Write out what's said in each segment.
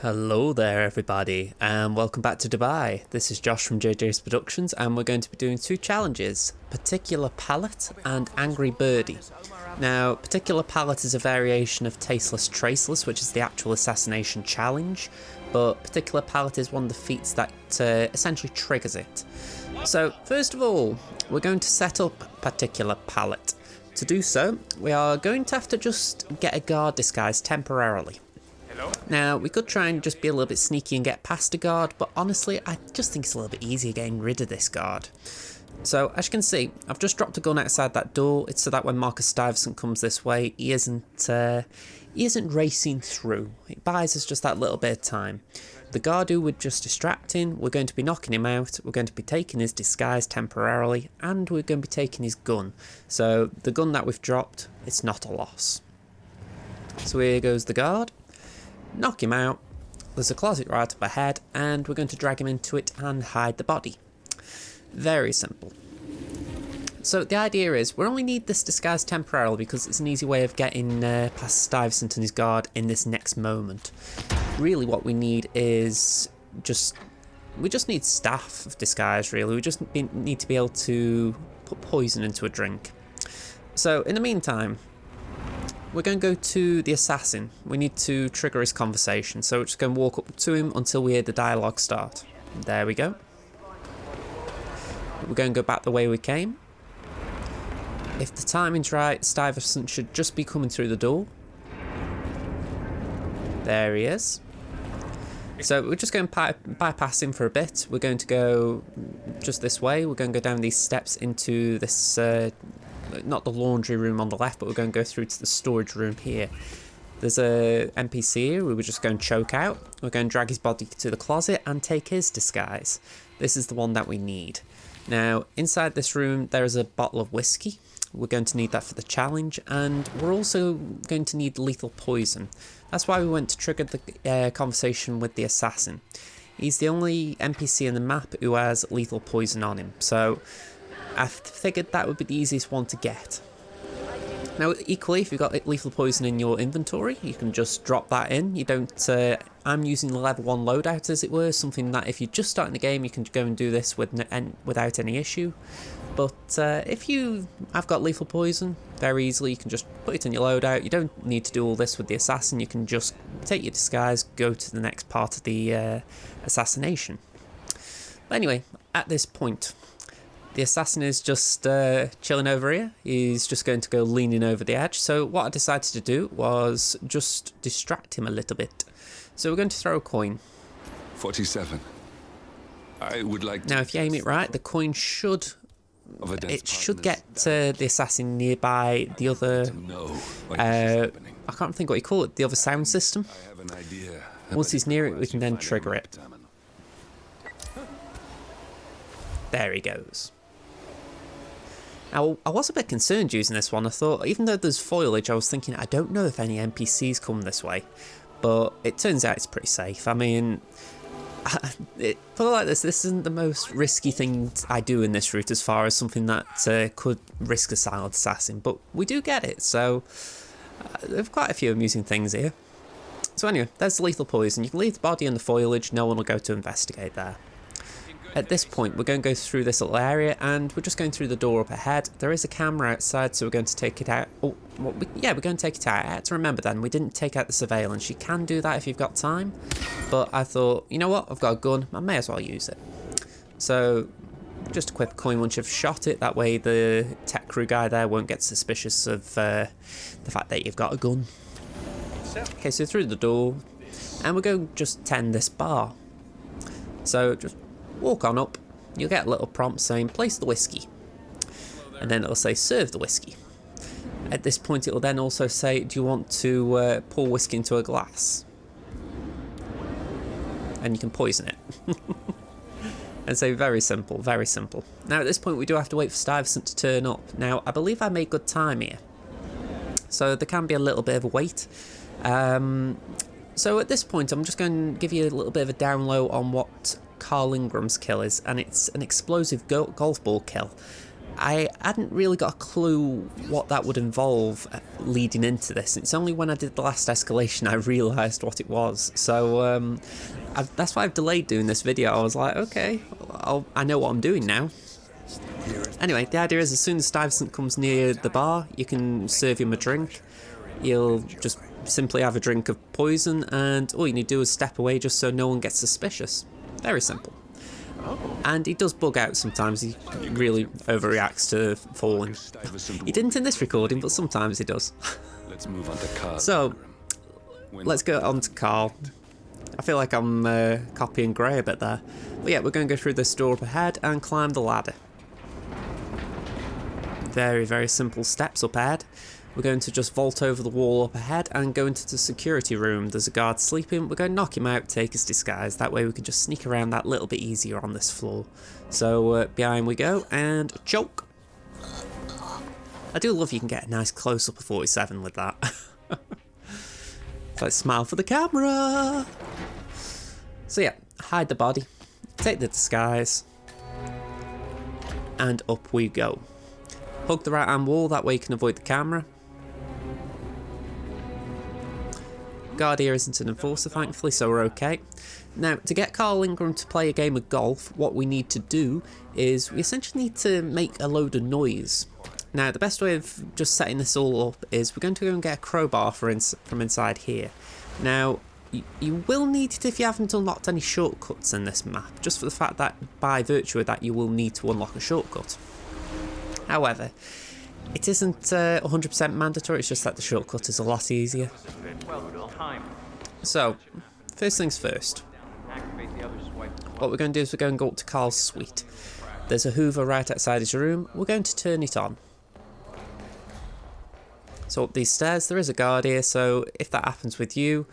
Hello there everybody and welcome back to Dubai. This is Josh from JJ's Productions and we're going to be doing two challenges, Particular Palate and Angry Birdy. Now, Particular Palate is a variation of Tasteless Traceless, which is the actual assassination challenge, but Particular Palate is one of the feats that essentially triggers it. So first of all, we're going to set up Particular Palate. To do so, we are going to have to just get a guard disguise temporarily. Now, we could try and just be a little bit sneaky and get past a guard, but honestly, I just think it's a little bit easier getting rid of this guard. So, as you can see, I've just dropped a gun outside that door. It's so that when Marcus Stuyvesant comes this way, he isn't racing through. It buys us just that little bit of time. The guard who we're just distracting, we're going to be knocking him out, we're going to be taking his disguise temporarily, and we're going to be taking his gun. So, the gun that we've dropped, it's not a loss. So here goes the guard. Knock him out, there's a closet right up ahead, and we're going to drag him into it and hide the body. Very simple. So the idea is, we only need this disguise temporarily because it's an easy way of getting past Stuyvesant and his guard in this next moment. Really what we need is we just need staff of disguise really, we just need to be able to put poison into a drink. So in the meantime, we're going to go to the assassin. We need to trigger his conversation, so we're just going to walk up to him until we hear the dialogue start. There we go. We're going to go back the way we came. If the timing's right, Stuyvesant should just be coming through the door. There he is. So we're just going to bypass him for a bit. We're going to go just this way. We're going to go down these steps into this... not the laundry room on the left, but we're going to go through to the storage room here. There's a NPC here we were just going to choke out. We're going to drag his body to the closet and take his disguise. This is the one that we need. Now, inside this room, there is a bottle of whiskey. We're going to need that for the challenge, and we're also going to need lethal poison. That's why we went to trigger the conversation with the assassin. He's the only NPC in the map who has lethal poison on him, so I figured that would be the easiest one to get. Now, equally, if you've got lethal poison in your inventory, you can just drop that in. You don't... I'm using the level 1 loadout, as it were, something that if you're just starting the game, you can go and do this without any issue. But if you have got lethal poison, very easily, you can just put it in your loadout. You don't need to do all this with the assassin. You can just take your disguise, go to the next part of the assassination. But anyway, at this point, the assassin is just chilling over here. He's just going to go leaning over the edge. So what I decided to do was just distract him a little bit. So we're going to throw a coin. 47. I would like to... Now, if you aim it right, the coin should... It should get the assassin nearby the other... I can't think what you call it. The other sound system. I have an idea. Once he's near it, we can then trigger it. There he goes. Now, I was a bit concerned using this one. I thought, even though there's foliage, I was thinking, I don't know if any NPCs come this way. But it turns out it's pretty safe. I mean, put it like this isn't the most risky thing I do in this route as far as something that could risk a silent assassin. But we do get it, so there are quite a few amusing things here. So anyway, there's the lethal poison. You can leave the body in the foliage, no one will go to investigate there. At this point, we're going to go through this little area, and we're just going through the door up ahead. There is a camera outside, so we're going to take it out. Oh, well, yeah, we're going to take it out. I had to remember then, we didn't take out the surveillance. You can do that if you've got time, but I thought, you know what, I've got a gun, I may as well use it. So, just equip a coin once you've shot it, that way the tech crew guy there won't get suspicious of the fact that you've got a gun. Okay, so through the door, and we're going to just tend this bar. So, just walk on up, you'll get a little prompt saying place the whiskey, and then it'll say serve the whiskey. At this point it will then also say, do you want to pour whiskey into a glass? And you can poison it. And say very simple, very simple. Now at this point we do have to wait for Stuyvesant to turn up. Now I believe I made good time here, so there can be a little bit of a wait. So at this point I'm just going to give you a little bit of a down low on what Carl Ingram's kill is, and it's an explosive golf ball kill. I hadn't really got a clue what that would involve leading into this. It's only when I did the last escalation I realised what it was. So that's why I've delayed doing this video. I was like, okay, I know what I'm doing now. Anyway, the idea is as soon as Stuyvesant comes near the bar, you can serve him a drink. You'll just simply have a drink of poison, and all you need to do is step away just so no one gets suspicious. Very simple. And he does bug out sometimes. He really overreacts to falling. He didn't in this recording, but sometimes he does. Let's move on to Carl. So, let's go on to Carl. I feel like I'm copying Gray a bit there. But yeah, we're going to go through this door up ahead and climb the ladder. Very, very simple steps up ahead. We're going to just vault over the wall up ahead and go into the security room. There's a guard sleeping. We're going to knock him out, take his disguise. That way we can just sneak around that little bit easier on this floor. So behind we go and choke. I do love you can get a nice close-up of 47 with that. It's like smile for the camera. So yeah, hide the body, take the disguise, and up we go. Hug the right hand wall, that way you can avoid the camera. Guard here isn't an enforcer, thankfully, so we're okay. Now, to get Carl Ingram to play a game of golf, what we need to do is we essentially need to make a load of noise. Now, the best way of just setting this all up is we're going to go and get a crowbar from inside here. Now, you will need it if you haven't unlocked any shortcuts in this map, just for the fact that by virtue of that you will need to unlock a shortcut. However, it isn't 100% mandatory, it's just that the shortcut is a lot easier. So, first things first. What we're going to do is we're going to go up to Carl's suite. There's a Hoover right outside his room. We're going to turn it on. So up these stairs, there is a guard here, so if that happens with you,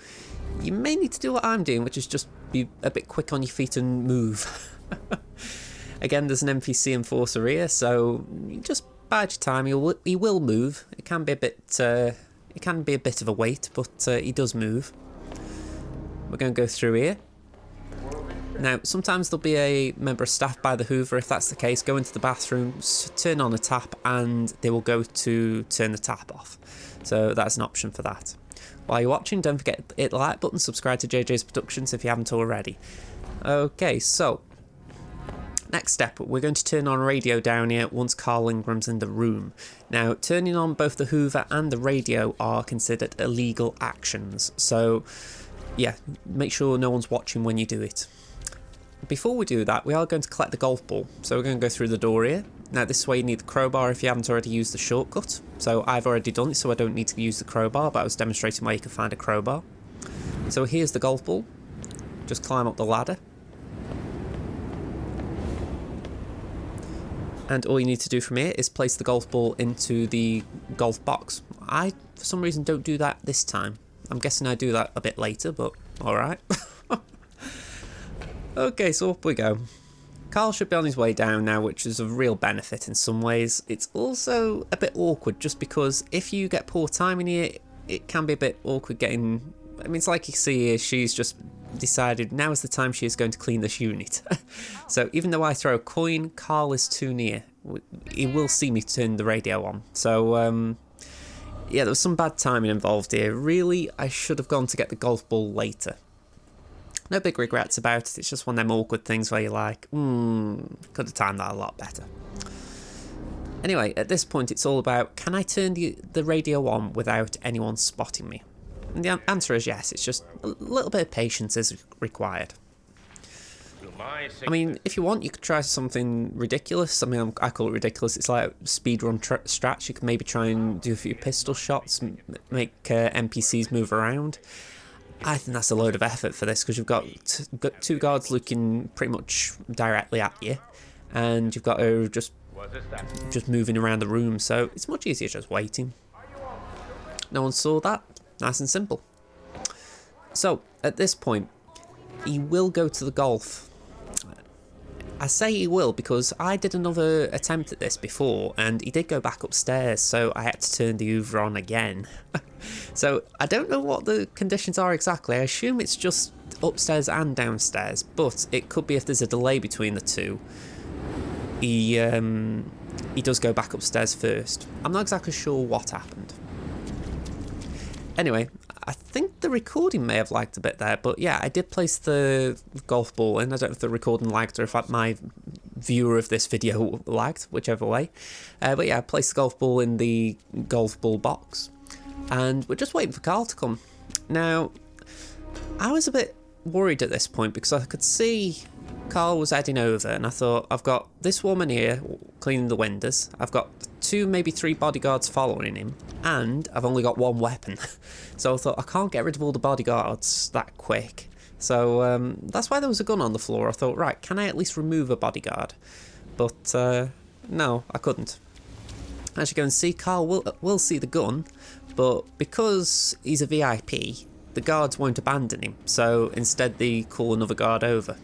you may need to do what I'm doing, which is just be a bit quick on your feet and move. Again, there's an NPC enforcer here, so just bide your time. He will move. It can be a bit of a wait, but he does move. We're going to go through here. Now, sometimes there'll be a member of staff by the Hoover. If that's the case, go into the bathroom, turn on a tap, and they will go to turn the tap off. So that's an option for that. While you're watching, don't forget to hit the like button, subscribe to JJ's Productions if you haven't already. Okay, so next step, we're going to turn on radio down here once Carl Ingram's in the room. Now, turning on both the Hoover and the radio are considered illegal actions. So, yeah, make sure no one's watching when you do it. Before we do that, we are going to collect the golf ball. So we're going to go through the door here. Now, this is where you need the crowbar if you haven't already used the shortcut. So I've already done it, so I don't need to use the crowbar, but I was demonstrating where you can find a crowbar. So here's the golf ball. Just climb up the ladder. And all you need to do from here is place the golf ball into the golf box. I, for some reason, don't do that this time. I'm guessing I do that a bit later, but alright. Okay, so up we go. Carl should be on his way down now, which is a real benefit in some ways. It's also a bit awkward, just because if you get poor timing here, it can be a bit awkward getting... I mean, it's like you see here, she's just decided now is the time she is going to clean this unit. So even though I throw a coin, Carl is too near. He will see me turn the radio on. So, yeah, there was some bad timing involved here. Really, I should have gone to get the golf ball later. No big regrets about it, it's just one of them awkward things where you're like, could have timed that a lot better. Anyway, at this point it's all about, can I turn the radio on without anyone spotting me? And the answer is yes, it's just a little bit of patience is required. I mean, if you want, you could try something ridiculous. I mean, I call it ridiculous. It's like speedrun strats. You could maybe try and do a few pistol shots, make NPCs move around. I think that's a load of effort for this, because you've got two guards looking pretty much directly at you, and you've got to just moving around the room, so it's much easier just waiting. No one saw that. Nice and simple. So, at this point, he will go to the golf. I say he will because I did another attempt at this before, and he did go back upstairs, so I had to turn the Hoover on again. So I don't know what the conditions are exactly. I assume it's just upstairs and downstairs, but it could be if there's a delay between the two. He he does go back upstairs first. I'm not exactly sure what happened. Anyway, I think the recording may have lagged a bit there, but yeah, I did place the golf ball in. I don't know if the recording lagged or if my viewer of this video lagged, whichever way. But yeah, I placed the golf ball in the golf ball box, and we're just waiting for Carl to come. Now, I was a bit worried at this point because I could see Carl was heading over, and I thought, I've got this woman here cleaning the windows, I've got 2, maybe 3 bodyguards following him, and I've only got 1 weapon. So I thought, I can't get rid of all the bodyguards that quick. So that's why there was a gun on the floor. I thought, right, can I at least remove a bodyguard? But no, I couldn't. As you can see, Carl will see the gun, but because he's a VIP, the guards won't abandon him. So instead they call another guard over.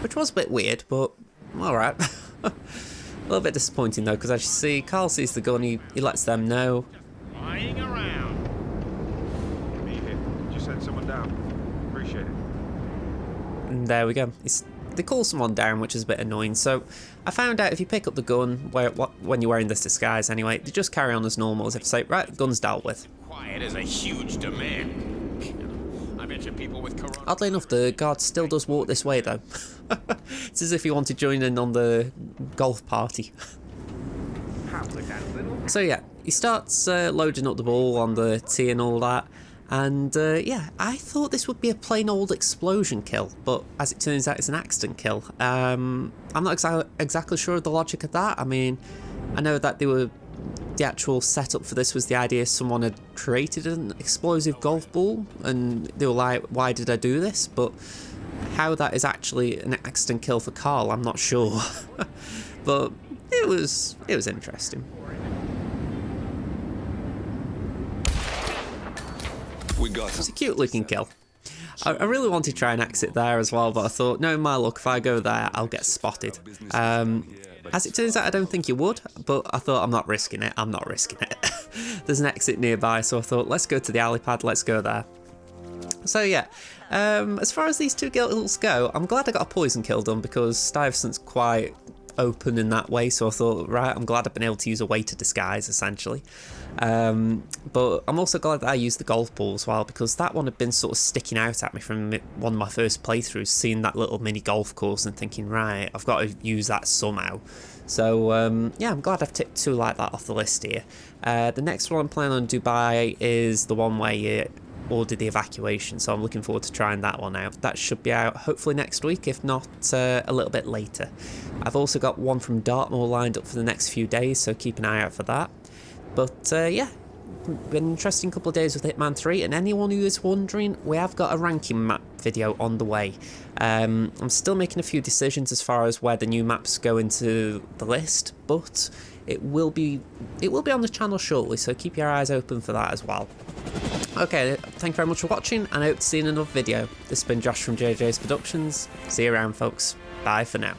Which was a bit weird, but alright. A little bit disappointing though, because as you see, Carl sees the gun, he lets them know. Lying around. Me here. Did you send someone down? Appreciate it. And there we go. They call someone down, which is a bit annoying. So I found out if you pick up the gun, when you're wearing this disguise anyway, they just carry on as normal, as if to say, right, gun's dealt with. Quiet is a huge demand. I bet you people with corona. Oddly enough, the guard still does walk this way though. It's as if he wanted to join in on the golf party. So yeah, he starts loading up the ball on the tee and all that. And yeah, I thought this would be a plain old explosion kill, but as it turns out, it's an accident kill. I'm not exactly sure of the logic of that. I mean, I know that the actual setup for this was the idea someone had created an explosive golf ball, and they were like, why did I do this? But how that is actually an accident kill for Carl, I'm not sure. But it was interesting. We got It's a him. cute looking kill. I really wanted to try and exit there as well, but I thought, no, my luck, if I go there, I'll get spotted. As it turns out, I don't think you would, but I thought, I'm not risking it. There's an exit nearby, so I thought, let's go to the alley pad, let's go there. So yeah, as far as these 2 kills go, I'm glad I got a poison kill done because Stuyvesant's quite open in that way, so I thought, right, I'm glad I've been able to use a way to disguise, essentially. But I'm also glad that I used the golf ball as well, because that one had been sort of sticking out at me from one of my first playthroughs, seeing that little mini golf course and thinking, right, I've got to use that somehow. So yeah, I'm glad I've ticked 2 like that off the list here. The next one I'm planning on Dubai is the one where you order the evacuation, so I'm looking forward to trying that one out. That should be out hopefully next week, if not a little bit later. I've also got one from Dartmoor lined up for the next few days, so keep an eye out for that. But yeah, been an interesting couple of days with Hitman 3, and anyone who is wondering, we have got a ranking map video on the way. I'm still making a few decisions as far as where the new maps go into the list, but it will be on the channel shortly, so keep your eyes open for that as well. Okay, thank you very much for watching, and I hope to see you in another video. This has been Josh from JJ's Productions. See you around, folks. Bye for now.